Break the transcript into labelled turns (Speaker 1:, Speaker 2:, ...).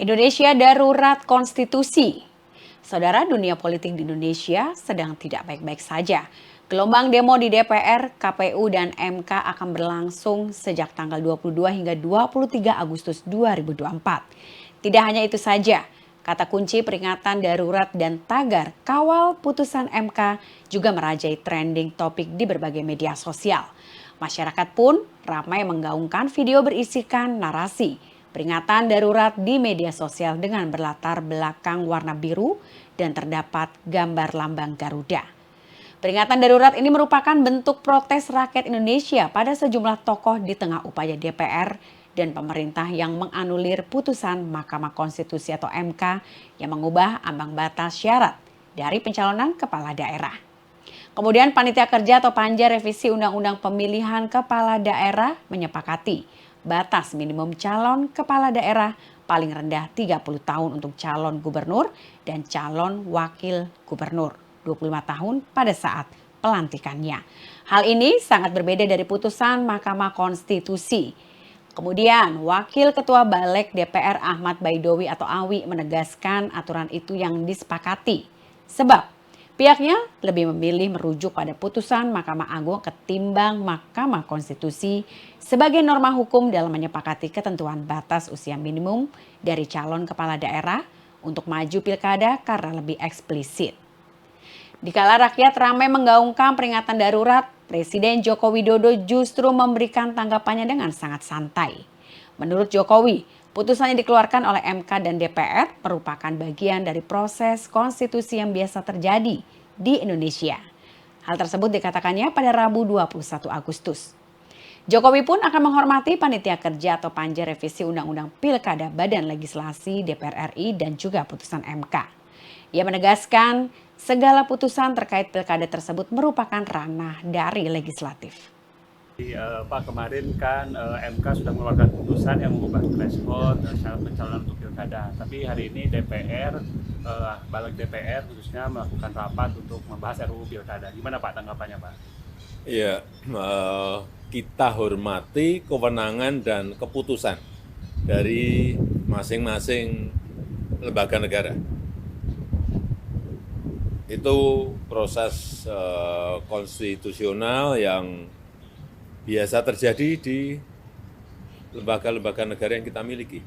Speaker 1: Indonesia darurat konstitusi. Saudara, dunia politik di Indonesia sedang tidak baik-baik saja. Gelombang demo di DPR, KPU, dan MK akan berlangsung sejak tanggal 22 hingga 23 Agustus 2024. Tidak hanya itu saja, kata kunci peringatan darurat dan tagar kawal putusan MK juga merajai trending topik di berbagai media sosial. Masyarakat pun ramai menggaungkan video berisikan narasi peringatan darurat di media sosial dengan berlatar belakang warna biru dan terdapat gambar lambang Garuda. Peringatan darurat ini merupakan bentuk protes rakyat Indonesia pada sejumlah tokoh di tengah upaya DPR dan pemerintah yang menganulir putusan Mahkamah Konstitusi atau MK yang mengubah ambang batas syarat dari pencalonan kepala daerah. Kemudian Panitia Kerja atau Panja Revisi Undang-Undang Pemilihan Kepala Daerah menyepakati batas minimum calon kepala daerah paling rendah 30 tahun untuk calon gubernur dan calon wakil gubernur 25 tahun pada saat pelantikannya. Hal ini sangat berbeda dari putusan Mahkamah Konstitusi. Kemudian Wakil Ketua Balik DPR Ahmad Baidowi atau Awi menegaskan aturan itu yang disepakati. Sebab pihaknya lebih memilih merujuk pada putusan Mahkamah Agung ketimbang Mahkamah Konstitusi sebagai norma hukum dalam menyepakati ketentuan batas usia minimum dari calon kepala daerah untuk maju pilkada karena lebih eksplisit. Dikala rakyat ramai menggaungkan peringatan darurat, Presiden Joko Widodo justru memberikan tanggapannya dengan sangat santai. Menurut Jokowi, putusan yang dikeluarkan oleh MK dan DPR merupakan bagian dari proses konstitusi yang biasa terjadi di Indonesia. Hal tersebut dikatakannya pada Rabu 21 Agustus. Jokowi pun akan menghormati Panitia Kerja atau Panja Revisi Undang-Undang Pilkada Badan Legislasi DPR RI dan juga putusan MK. Ia menegaskan segala putusan terkait pilkada tersebut merupakan ranah dari legislatif.
Speaker 2: Pak, kemarin kan MK sudah mengeluarkan putusan yang mengubah threshold syarat pencalonan untuk pilkada. Tapi hari ini DPR, Balik DPR khususnya melakukan rapat untuk membahas RUU pilkada. Gimana Pak tanggapannya Pak?
Speaker 3: Ya, kita hormati kewenangan dan keputusan dari masing-masing lembaga negara. Itu proses konstitusional yang biasa terjadi di lembaga-lembaga negara yang kita miliki.